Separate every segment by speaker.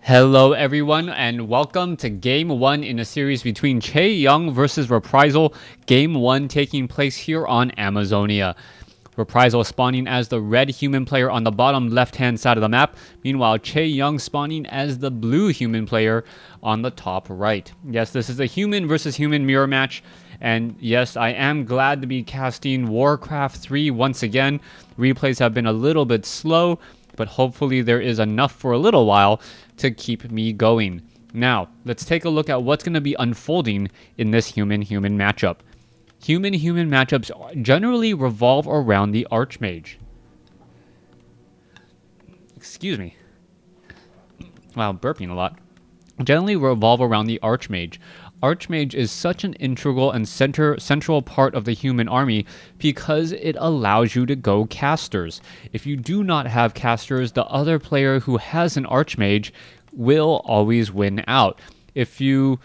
Speaker 1: Hello everyone and welcome to Game 1 in a series between ChaeYoung versus Reprisal, Game 1 taking place here on Amazonia. Reprisal spawning as the red human player on the bottom left hand side of the map, meanwhile ChaeYoung spawning as the blue human player on the top right. Yes, this is a human versus human mirror match, and yes, I am glad to be casting WarCraft 3 once again. Replays have been a little bit slow, but hopefully there is enough for a little while to keep me going. Now, let's take a look at what's going to be unfolding in this human-human matchup. Human-human matchups generally revolve around the Archmage. Excuse me. Wow, burping a lot. Generally revolve around the Archmage. Archmage is such an integral and central part of the human army because it allows you to go casters. If you do not have casters, the other player who has an Archmage will always win out. If you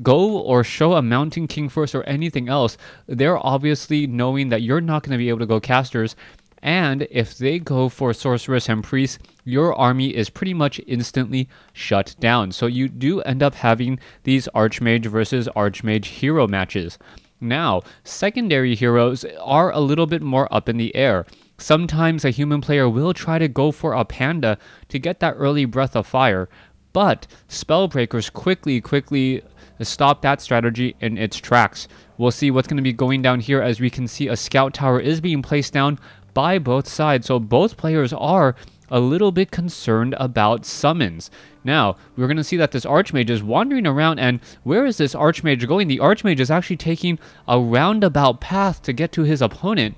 Speaker 1: go or show a Mountain King first or anything else, they're obviously knowing that you're not going to be able to go casters. And if they go for Sorceress and Priest, your army is pretty much instantly shut down. So you do end up having these Archmage versus Archmage hero matches. Now, secondary heroes are a little bit more up in the air. Sometimes a human player will try to go for a Panda to get that early Breath of Fire, but Spellbreakers quickly stop that strategy in its tracks. We'll see what's going to be going down here as we can see a Scout Tower is being placed down by both sides, so both players are a little bit concerned about summons. Now, we're going to see that this Archmage is wandering around, and where is this Archmage going? The Archmage is actually taking a roundabout path to get to his opponent.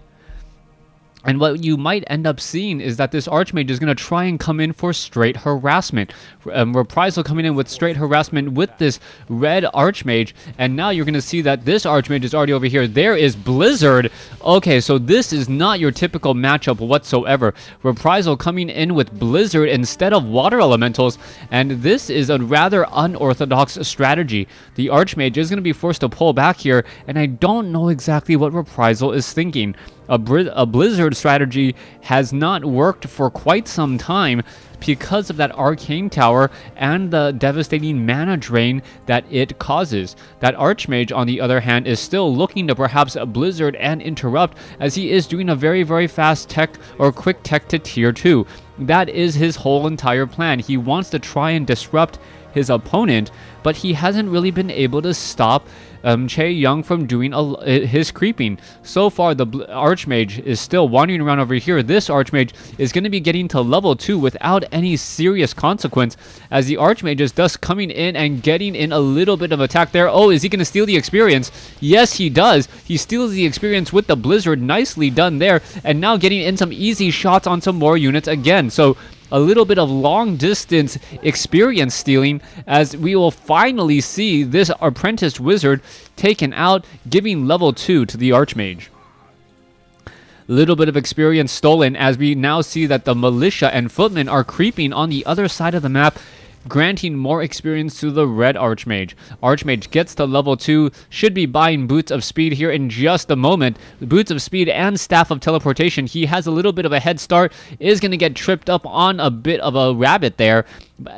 Speaker 1: And what you might end up seeing is that this Archmage is going to try and come in for straight harassment. Reprisal coming in with straight harassment with this red Archmage. And now you're going to see that this Archmage is already over here. There is Blizzard. Okay, so this is not your typical matchup whatsoever. Reprisal coming in with Blizzard instead of Water Elementals. And this is a rather unorthodox strategy. The Archmage is going to be forced to pull back here. And I don't know exactly what Reprisal is thinking. A Blizzard strategy has not worked for quite some time because of that Arcane Tower and the devastating mana drain that it causes. That Archmage, on the other hand, is still looking to perhaps Blizzard and interrupt, as he is doing a very fast tech or quick tech to tier 2. That is his whole entire plan. He wants to try and disrupt his opponent, but he hasn't really been able to stop ChaeYoung from doing his creeping. So far, the Archmage is still wandering around over here. This Archmage is going to be getting to level 2 without any serious consequence, as the Archmage is thus coming in and getting in a little bit of attack there. Oh, is he going to steal the experience? Yes, he does. He steals the experience with the Blizzard. Nicely done there. And now getting in some easy shots on some more units again. So a little bit of long-distance experience stealing, as we will finally see this Apprenticed Wizard taken out, giving level 2 to the Archmage. Little bit of experience stolen, as we now see that the Militia and Footmen are creeping on the other side of the map, granting more experience to the red Archmage. Archmage gets to level 2, should be buying Boots of Speed here in just a moment. Boots of Speed and Staff of Teleportation. He has a little bit of a head start, is going to get tripped up on a bit of a rabbit there,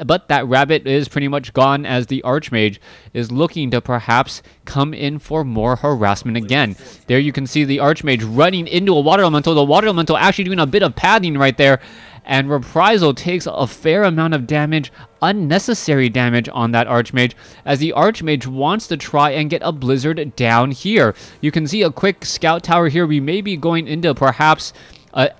Speaker 1: but that rabbit is pretty much gone, as the Archmage is looking to perhaps come in for more harassment again. There you can see the Archmage running into a Water Elemental. The Water Elemental actually doing a bit of padding right there, and Reprisal takes a fair amount of damage, unnecessary damage on that Archmage, as the Archmage wants to try and get a Blizzard down here. You can see a quick Scout Tower here. We may be going into perhaps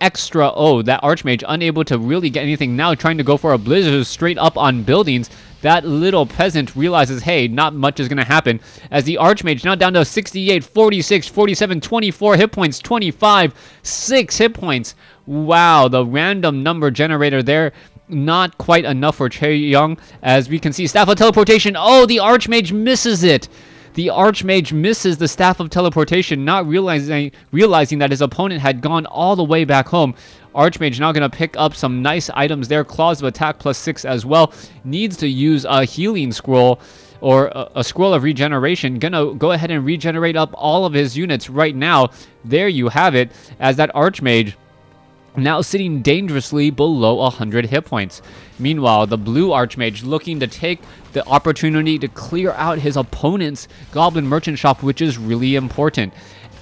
Speaker 1: extra. Oh, that Archmage unable to really get anything now, trying to go for a Blizzard straight up on buildings. That little peasant realizes, hey, not much is going to happen, as the Archmage now down to 68, 46, 47, 24 hit points, 25, 6 hit points. Wow, the random number generator there, not quite enough for ChaeYoung, as we can see Staff of Teleportation. Oh, the Archmage misses it. The Archmage misses the Staff of Teleportation, not realizing that his opponent had gone all the way back home. Archmage now going to pick up some nice items there. Claws of Attack +6 as well. Needs to use a Healing Scroll, or a Scroll of Regeneration. Gonna go ahead and regenerate up all of his units right now. There you have it, as that Archmage now sitting dangerously below 100 hit points. Meanwhile, the blue Archmage looking to take the opportunity to clear out his opponent's Goblin Merchant Shop, which is really important.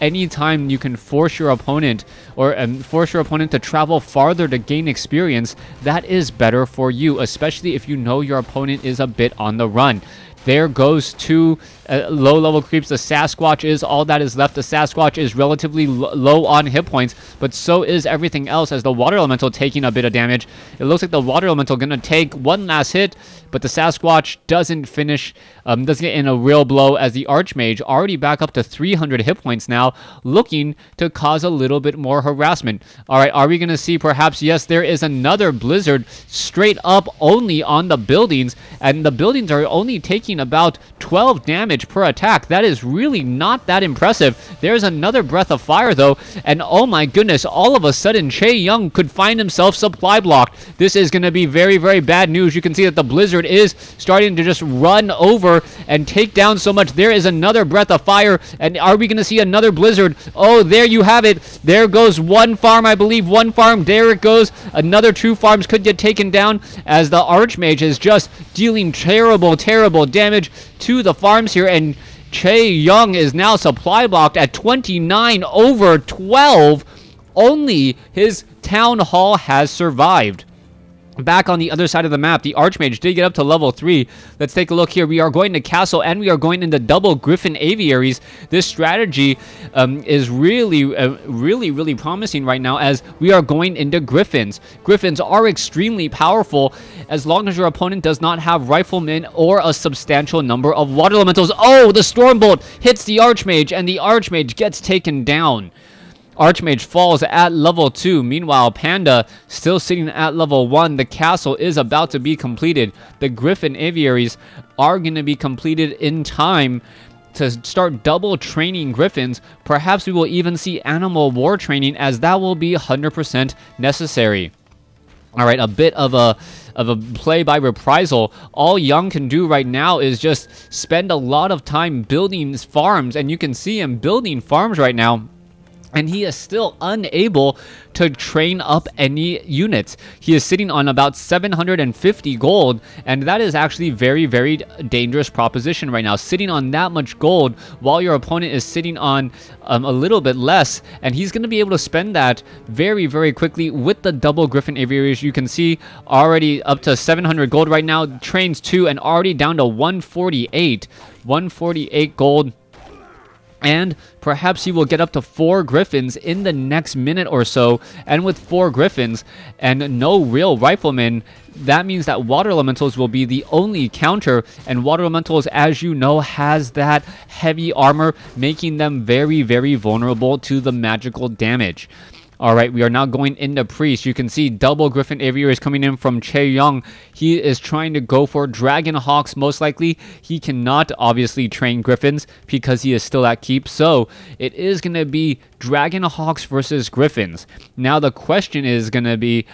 Speaker 1: Anytime you can force your opponent to travel farther to gain experience, that is better for you, especially if you know your opponent is a bit on the run. There goes two low-level creeps. The Sasquatch is all that is left. The Sasquatch is relatively low on hit points, but so is everything else, as the Water Elemental taking a bit of damage. It looks like the Water Elemental going to take one last hit, but the Sasquatch doesn't finish, doesn't get in a real blow, as the Archmage, already back up to 300 hit points now, looking to cause a little bit more harassment. All right, are we going to see perhaps, yes, there is another Blizzard straight up only on the buildings, and the buildings are only taking about 12 damage per attack. That is really not that impressive. There's another Breath of Fire though, and oh my goodness, all of a sudden ChaeYoung could find himself supply blocked. This is going to be very, very bad news. You can see that the Blizzard is starting to just run over and take down so much. There is another Breath of Fire, and are we going to see another Blizzard? Oh, there you have it. There goes one farm, I believe. One farm. There it goes. Another two farms could get taken down, as the Archmage is just dealing terrible, terrible damage to the farms here, and ChaeYoung is now supply blocked at 29 over 12. Only his Town Hall has survived. Back on the other side of the map, the Archmage did get up to level 3. Let's take a look here. We are going to Castle, and we are going into double Griffin Aviaries. This strategy is really promising right now, as we are going into Griffins. Griffins are extremely powerful as long as your opponent does not have Riflemen or a substantial number of Water Elementals. Oh, the Stormbolt hits the Archmage, and the Archmage gets taken down. Archmage falls at level 2. Meanwhile, Panda still sitting at level 1. The castle is about to be completed. The Griffin Aviaries are going to be completed in time to start double training Griffins. Perhaps we will even see animal war training, as that will be 100% necessary. All right, a bit of a play by Reprisal. All Young can do right now is just spend a lot of time building farms, and you can see him building farms right now, and he is still unable to train up any units. He is sitting on about 750 gold, and that is actually very, very dangerous proposition right now. Sitting on that much gold while your opponent is sitting on a little bit less, and he's going to be able to spend that very, very quickly with the double Griffin Aviaries. You can see already up to 700 gold right now, trains 2, and already down to 148 gold. And perhaps he will get up to 4 Griffins in the next minute or so. And with 4 Griffins and no real Riflemen, that means that Water Elementals will be the only counter. And Water Elementals, as you know, has that heavy armor, making them very, very vulnerable to the magical damage. Alright, we are now going into Priest. You can see double Griffin Aviaries coming in from ChaeYoung. He is trying to go for Dragon Hawks, most likely. He cannot, obviously, train Griffins because he is still at Keep. So, it is going to be Dragon Hawks versus Griffins. Now, the question is going to be,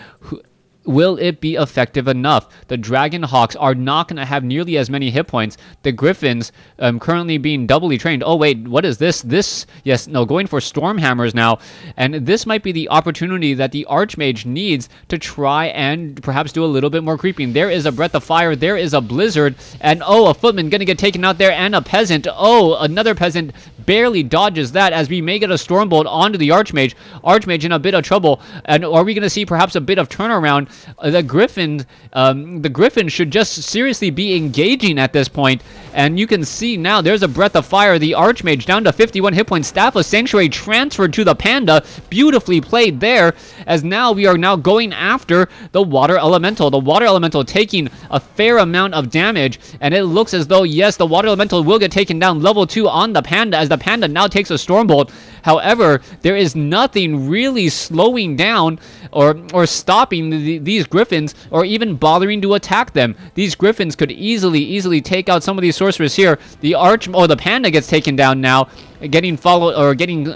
Speaker 1: will it be effective enough? The Dragon Hawks are not going to have nearly as many hit points. The Griffins currently being doubly trained. Oh, wait, what is this? Going for Stormhammers now. And this might be the opportunity that the Archmage needs to try and perhaps do a little bit more creeping. There is a Breath of Fire. There is a Blizzard. And, oh, a Footman going to get taken out there, and a Peasant. Oh, another Peasant barely dodges that, as we may get a Stormbolt onto the Archmage. Archmage in a bit of trouble. And are we going to see perhaps a bit of turnaround? The Griffin should just seriously be engaging at this point, and you can see now there's a Breath of Fire. The Archmage down to 51 hit points. Staff of Sanctuary transferred to the Panda. Beautifully played there, as now we are now going after the Water Elemental. The Water Elemental taking a fair amount of damage, and it looks as though, yes, the Water Elemental will get taken down. Level 2 on the Panda, as the Panda now takes a Stormbolt. However, there is nothing really slowing down or stopping these Griffins, or even bothering to attack them. These Griffins could easily take out some of these sorcerers here. The Panda gets taken down now, getting followed or getting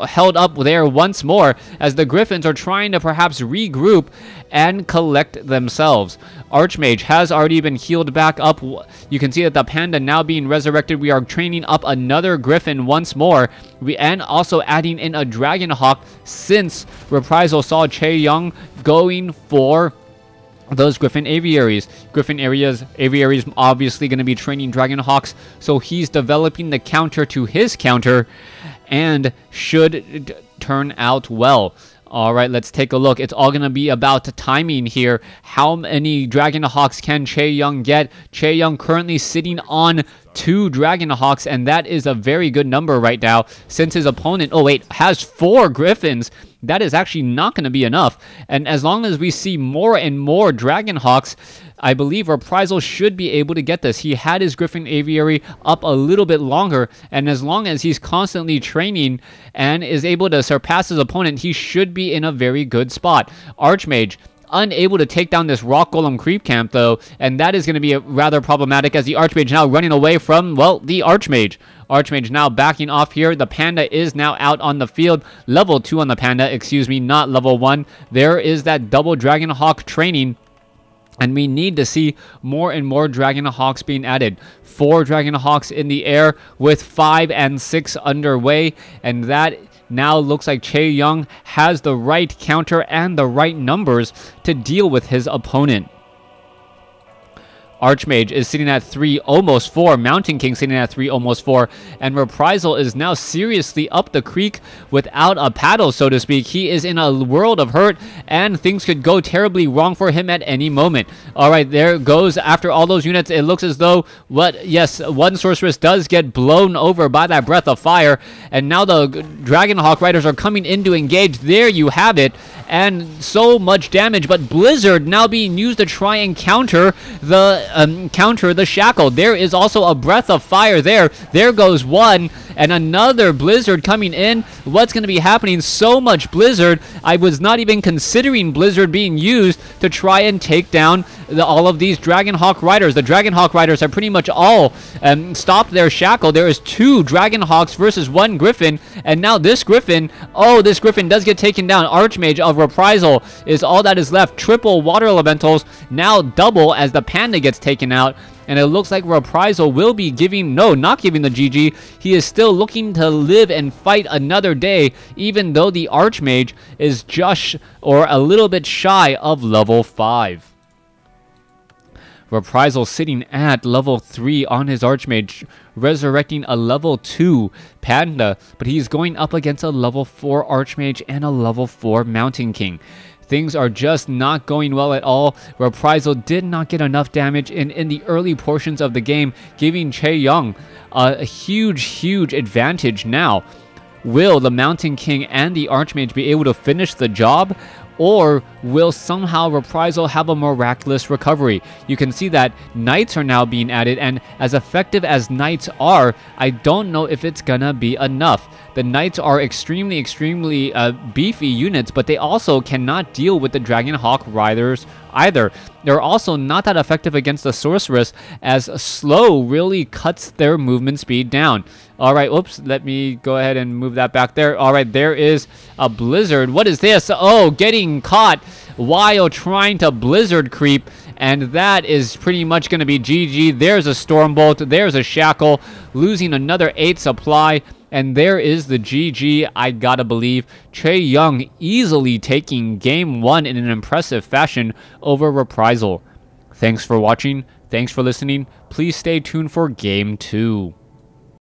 Speaker 1: held up there once more, as the Griffins are trying to perhaps regroup and collect themselves. Archmage has already been healed back up. You can see that the Panda now being resurrected. We are training up another Griffin once more. And also also adding in a Dragon Hawk, since Reprisal saw ChaeYoung going for those Griffin Aviaries. Griffin Aviaries obviously going to be training Dragon Hawks, so he's developing the counter to his counter, and should turn out well. All right, let's take a look. It's all going to be about timing here. How many Dragon Hawks can ChaeYoung get? ChaeYoung currently sitting on 2 Dragon Hawks, and that is a very good number right now, since his opponent, oh wait, has 4 Griffins. That is actually not going to be enough. And as long as we see more and more Dragon Hawks, I believe Reprisal should be able to get this. He had his Griffin Aviary up a little bit longer, and as long as he's constantly training and is able to surpass his opponent, he should be in a very good spot. Archmage, unable to take down this Rock Golem creep camp, though, and that is going to be rather problematic, as the Archmage now running away from, well, the Archmage. Archmage now backing off here. The Panda is now out on the field. Level 2 on the Panda, excuse me, not level 1. There is that double Dragon Hawk training, and we need to see more and more Dragon Hawks being added. 4 Dragon Hawks in the air with 5 and 6 underway, and that now looks like ChaeYoung has the right counter and the right numbers to deal with his opponent. Archmage is sitting at 3, almost 4. Mountain King sitting at 3, almost 4. And Reprisal is now seriously up the creek without a paddle, so to speak. He is in a world of hurt, and things could go terribly wrong for him at any moment. All right, there goes. After all those units, it looks as though, yes, one Sorceress does get blown over by that Breath of Fire. And now the Dragon Hawk Riders are coming in to engage. There you have it. And so much damage, but Blizzard now being used to try and counter the Shackle. There is also a Breath of Fire there. There goes one, and another Blizzard coming in. What's going to be happening? So much Blizzard. I was not even considering Blizzard being used to try and take down all of these Dragon Hawk Riders. The Dragon Hawk Riders have pretty much all stopped their Shackle. There is 2 Dragon Hawks versus 1 Griffin, and now this Griffin, oh, this Griffin does get taken down. Archmage of Reprisal is all that is left. Triple Water Elementals, now double as the Panda gets taken out. And it looks like Reprisal will be giving, no, not giving the GG. He is still looking to live and fight another day, even though the Archmage is just or a little bit shy of level 5. Reprisal sitting at level 3 on his Archmage, resurrecting a level 2 Panda, but he's going up against a level 4 Archmage and a level 4 Mountain King. Things are just not going well at all. Reprisal did not get enough damage in the early portions of the game, giving ChaeYoung a huge advantage now. Will the Mountain King and the Archmage be able to finish the job? Or will somehow Reprisal have a miraculous recovery? You can see that Knights are now being added, and as effective as Knights are, I don't know if it's gonna be enough. The Knights are extremely beefy units, but they also cannot deal with the Dragon Hawk Riders either. They're also not that effective against the Sorceress, as slow really cuts their movement speed down. All right, oops, let me go ahead and move that back there. All right, there is a Blizzard. What is this? Oh, getting caught while trying to Blizzard creep, and that is pretty much going to be GG. There's a Stormbolt, there's a Shackle, losing another 8 supply, and there is the GG, I gotta believe. ChaeYoung easily taking game 1 in an impressive fashion over Reprisal. Thanks for watching, thanks for listening, please stay tuned for game 2.